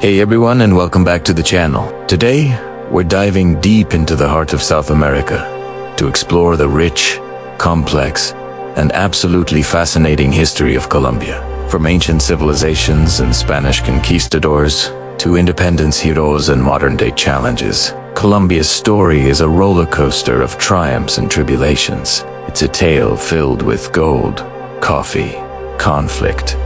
Hey everyone, and welcome back to the channel. Today, we're diving deep into the heart of South America to explore the rich, complex, and absolutely fascinating history of Colombia. From ancient civilizations and Spanish conquistadors to independence heroes and modern-day challenges, Colombia's story is a roller coaster of triumphs and tribulations. It's a tale filled with gold, coffee, conflict,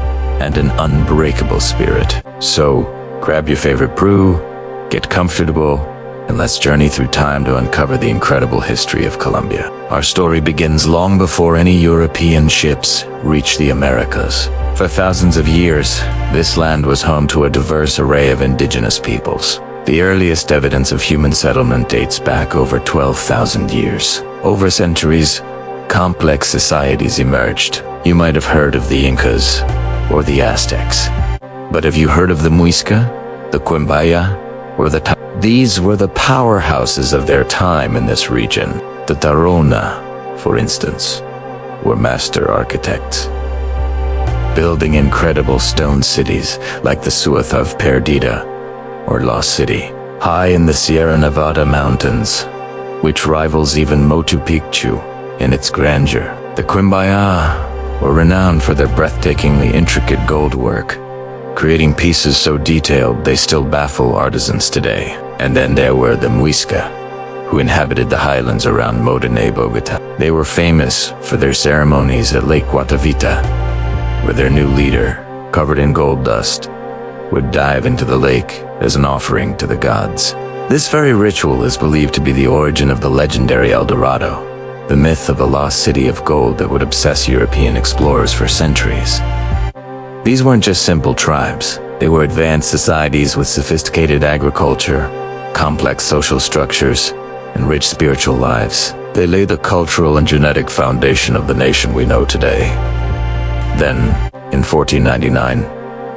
and an unbreakable spirit. So, grab your favorite brew, get comfortable, and let's journey through time to uncover the incredible history of Colombia. Our story begins long before any European ships reached the Americas. For thousands of years, this land was home to a diverse array of indigenous peoples. The earliest evidence of human settlement dates back over 12,000 years. Over centuries, complex societies emerged. You might have heard of the Incas or the Aztecs. But have you heard of the Muisca, the Quimbaya, or the These were the powerhouses of their time in this region. The Tairona, for instance, were master architects, building incredible stone cities like the Ciudad of Perdida or Lost City, high in the Sierra Nevada mountains, which rivals even Machu Picchu in its grandeur. The Quimbaya were renowned for their breathtakingly intricate gold work, creating pieces so detailed they still baffle artisans today. And then there were the Muisca, who inhabited the highlands around Modena, Bogota. They were famous for their ceremonies at Lake Guatavita, where their new leader, covered in gold dust, would dive into the lake as an offering to the gods. This very ritual is believed to be the origin of the legendary El Dorado, the myth of a lost city of gold that would obsess European explorers for centuries. These weren't just simple tribes. They were advanced societies with sophisticated agriculture, complex social structures, and rich spiritual lives. They laid the cultural and genetic foundation of the nation we know today. Then, in 1499,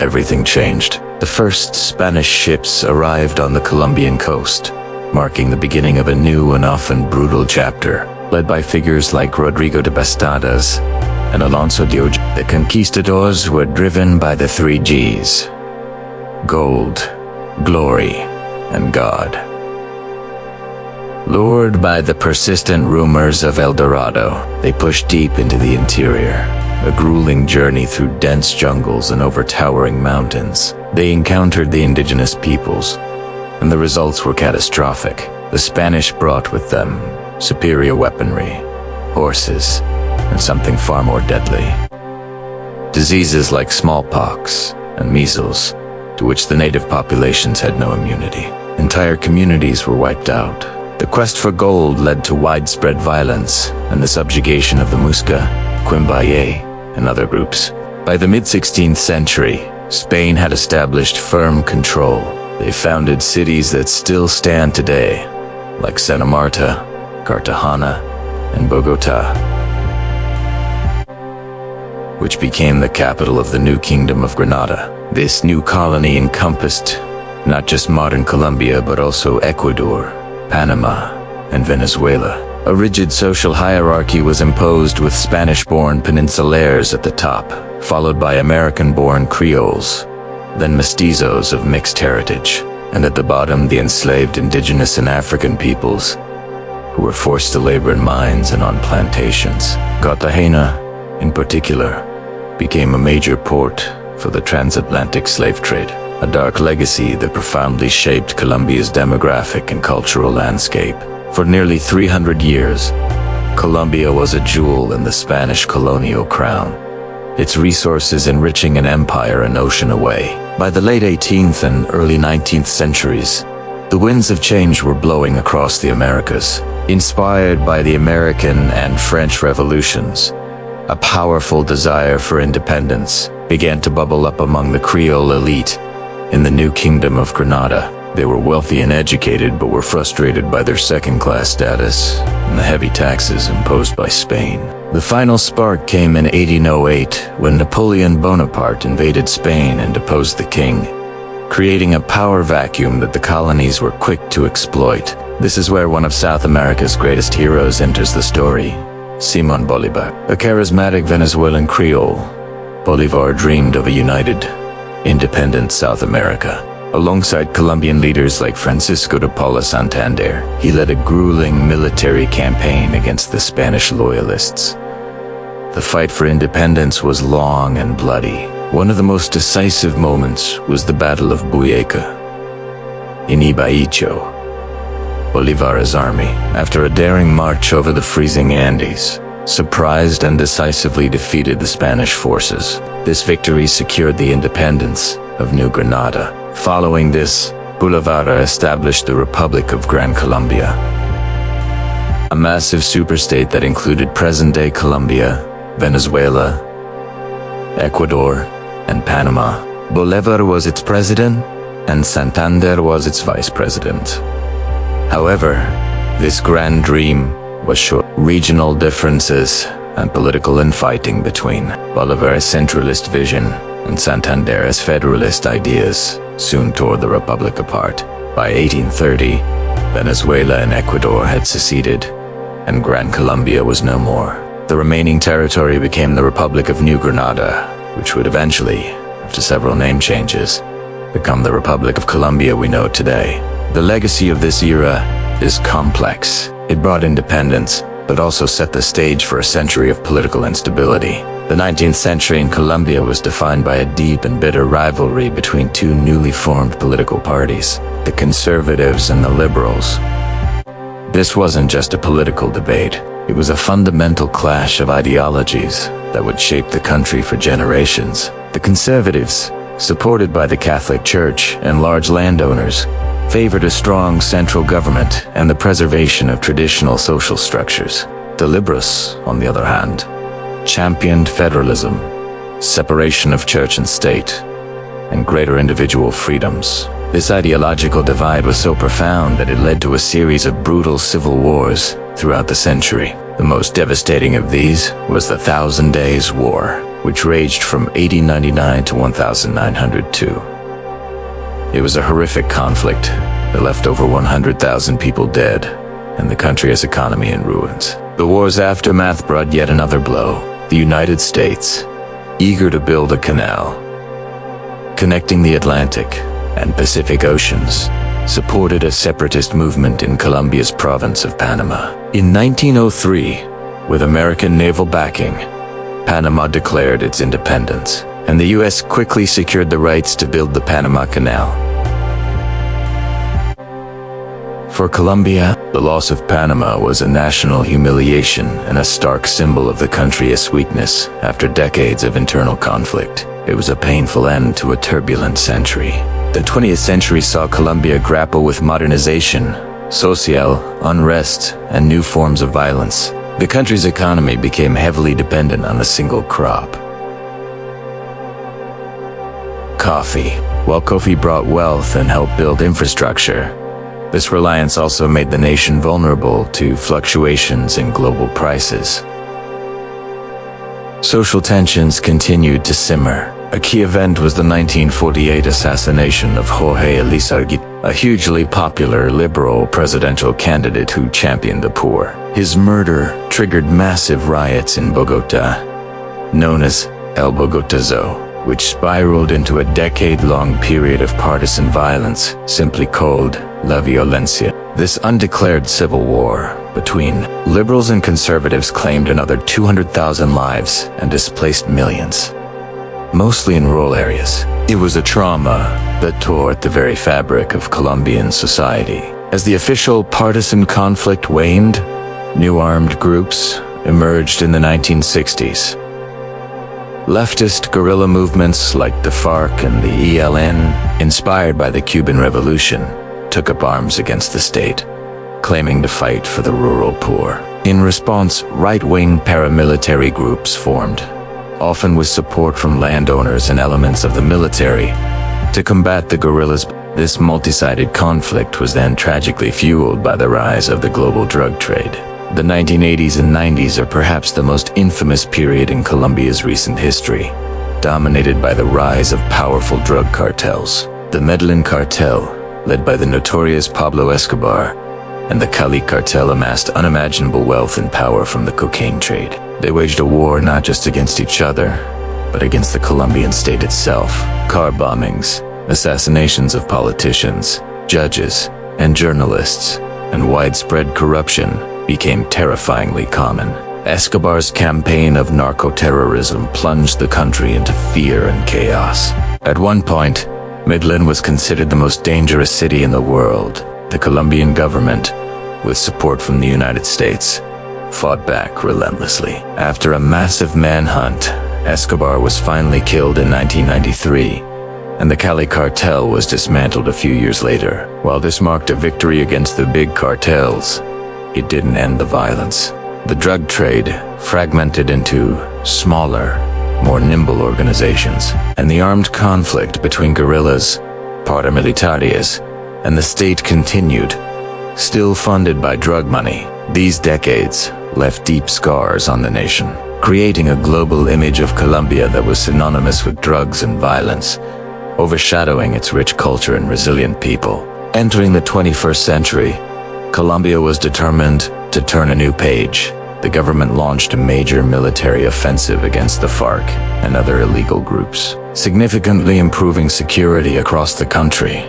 everything changed. The first Spanish ships arrived on the Colombian coast, marking the beginning of a new and often brutal chapter. Led by figures like Rodrigo de Bastadas and Alonso de Ojeda, the conquistadors were driven by the three G's: gold, glory, and God. Lured by the persistent rumors of El Dorado, they pushed deep into the interior, a grueling journey through dense jungles and over towering mountains. They encountered the indigenous peoples, and the results were catastrophic. The Spanish brought with them superior weaponry, horses, and something far more deadly: diseases like smallpox and measles, to which the native populations had no immunity. Entire communities were wiped out. The quest for gold led to widespread violence and the subjugation of the Muisca, Quimbaya, and other groups. By the mid-16th century, Spain had established firm control. They founded cities that still stand today, like Santa Marta, Cartagena, and Bogota, which became the capital of the new Kingdom of Granada. This new colony encompassed not just modern Colombia, but also Ecuador, Panama, and Venezuela. A rigid social hierarchy was imposed, with Spanish-born peninsulares at the top, followed by American-born Creoles, then mestizos of mixed heritage, and at the bottom the enslaved indigenous and African peoples, who were forced to labor in mines and on plantations. Cartagena, in particular, became a major port for the transatlantic slave trade, a dark legacy that profoundly shaped Colombia's demographic and cultural landscape. For nearly 300 years, Colombia was a jewel in the Spanish colonial crown, its resources enriching an empire an ocean away. By the late 18th and early 19th centuries, the winds of change were blowing across the Americas. Inspired by the American and French revolutions, a powerful desire for independence began to bubble up among the Creole elite in the new Kingdom of Granada. They were wealthy and educated, but were frustrated by their second-class status and the heavy taxes imposed by Spain. The final spark came in 1808 when Napoleon Bonaparte invaded Spain and deposed the king, creating a power vacuum that the colonies were quick to exploit. This is where one of South America's greatest heroes enters the story: Simón Bolívar. A charismatic Venezuelan Creole, Bolívar dreamed of a united, independent South America. Alongside Colombian leaders like Francisco de Paula Santander, he led a grueling military campaign against the Spanish loyalists. The fight for independence was long and bloody. One of the most decisive moments was the Battle of Buyeca. In Ibaícho, Bolívar's army, after a daring march over the freezing Andes, surprised and decisively defeated the Spanish forces. This victory secured the independence of New Granada. Following this, Bolívar established the Republic of Gran Colombia, a massive superstate that included present-day Colombia, Venezuela, Ecuador, and Panama. Bolívar was its president, and Santander was its vice president. However, this grand dream was short. Regional differences and political infighting between Bolívar's centralist vision and Santander's federalist ideas soon tore the republic apart. By 1830, Venezuela and Ecuador had seceded, and Gran Colombia was no more. The remaining territory became the Republic of New Granada, which would eventually, after several name changes, become the Republic of Colombia we know today. The legacy of this era is complex. It brought independence, but also set the stage for a century of political instability. The 19th century in Colombia was defined by a deep and bitter rivalry between two newly formed political parties, the conservatives and the liberals. This wasn't just a political debate. It was a fundamental clash of ideologies that would shape the country for generations. The conservatives, supported by the Catholic Church and large landowners, favored a strong central government and the preservation of traditional social structures. The liberals, on the other hand, championed federalism, separation of church and state, and greater individual freedoms. This ideological divide was so profound that it led to a series of brutal civil wars throughout the century. The most devastating of these was the Thousand Days' War, which raged from 1899 to 1902. It was a horrific conflict that left over 100,000 people dead and the country's economy in ruins. The war's aftermath brought yet another blow. The United States, eager to build a canal connecting the Atlantic and Pacific Oceans, supported a separatist movement in Colombia's province of Panama. In 1903, with American naval backing, Panama declared its independence, and the U.S. quickly secured the rights to build the Panama Canal. For Colombia, the loss of Panama was a national humiliation and a stark symbol of the country's weakness after decades of internal conflict. It was a painful end to a turbulent century. The 20th century saw Colombia grapple with modernization, social unrest, and new forms of violence. The country's economy became heavily dependent on a single crop: coffee. While coffee brought wealth and helped build infrastructure, this reliance also made the nation vulnerable to fluctuations in global prices. Social tensions continued to simmer. A key event was the 1948 assassination of Jorge Elizalde, a hugely popular liberal presidential candidate who championed the poor. His murder triggered massive riots in Bogota, known as El Bogotazo, which spiraled into a decade-long period of partisan violence, simply called La Violencia. This undeclared civil war between liberals and conservatives claimed another 200,000 lives and displaced millions, mostly in rural areas. It was a trauma that tore at the very fabric of Colombian society. As the official partisan conflict waned, new armed groups emerged in the 1960s. Leftist guerrilla movements like the FARC and the ELN, inspired by the Cuban Revolution, took up arms against the state, claiming to fight for the rural poor. In response, right-wing paramilitary groups formed, often with support from landowners and elements of the military, to combat the guerrillas. This multi-sided conflict was then tragically fueled by the rise of the global drug trade. The 1980s and 90s are perhaps the most infamous period in Colombia's recent history, dominated by the rise of powerful drug cartels. The Medellin cartel, led by the notorious Pablo Escobar, and the Cali cartel amassed unimaginable wealth and power from the cocaine trade. They waged a war not just against each other, but against the Colombian state itself. Car bombings, assassinations of politicians, judges, and journalists, and widespread corruption became terrifyingly common. Escobar's campaign of narco-terrorism plunged the country into fear and chaos. At one point, Medellin was considered the most dangerous city in the world. The Colombian government, with support from the United States, fought back relentlessly. After a massive manhunt, Escobar was finally killed in 1993, and the Cali cartel was dismantled a few years later. While this marked a victory against the big cartels, it didn't end the violence. The drug trade fragmented into smaller, more nimble organizations, and the armed conflict between guerrillas, paramilitares, and the state continued, still funded by drug money. These decades left deep scars on the nation, creating a global image of Colombia that was synonymous with drugs and violence, overshadowing its rich culture and resilient people. Entering the 21st century, Colombia was determined to turn a new page. The government launched a major military offensive against the FARC and other illegal groups, significantly improving security across the country,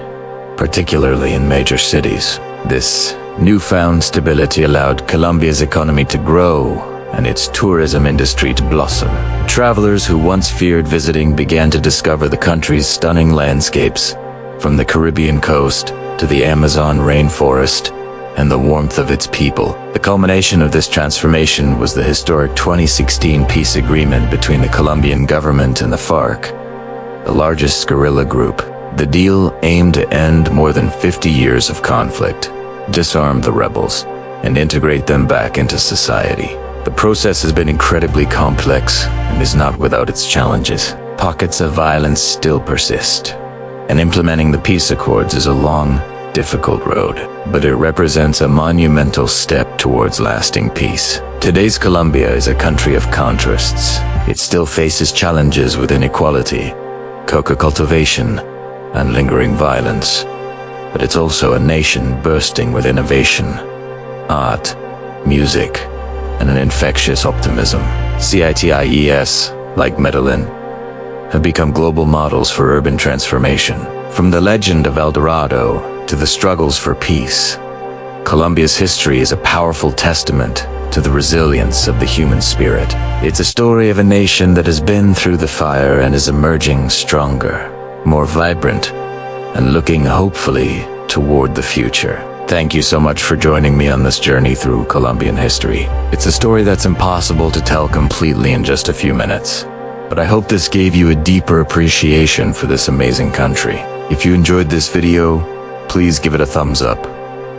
particularly in major cities. This newfound stability allowed Colombia's economy to grow and its tourism industry to blossom. Travelers who once feared visiting began to discover the country's stunning landscapes, from the Caribbean coast to the Amazon rainforest, and the warmth of its people. The culmination of this transformation was the historic 2016 peace agreement between the Colombian government and the FARC, the largest guerrilla group. The deal aimed to end more than 50 years of conflict, disarm the rebels, and integrate them back into society. The process has been incredibly complex and is not without its challenges. Pockets of violence still persist, and implementing the peace accords is a long, difficult road, but it represents a monumental step towards lasting peace. Today's Colombia is a country of contrasts. It still faces challenges with inequality, coca cultivation, and lingering violence, but it's also a nation bursting with innovation, art, music, and an infectious optimism. Cities, like Medellin, have become global models for urban transformation. From the legend of El Dorado to the struggles for peace, Colombia's history is a powerful testament to the resilience of the human spirit. It's a story of a nation that has been through the fire and is emerging stronger, more vibrant, and looking hopefully toward the future. Thank you so much for joining me on this journey through Colombian history. It's a story that's impossible to tell completely in just a few minutes, but I hope this gave you a deeper appreciation for this amazing country. If you enjoyed this video, please give it a thumbs up,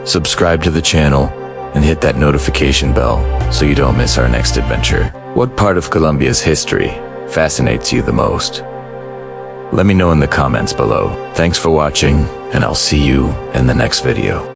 subscribe to the channel, and hit that notification bell so you don't miss our next adventure. What part of Colombia's history fascinates you the most? Let me know in the comments below. Thanks for watching, and I'll see you in the next video.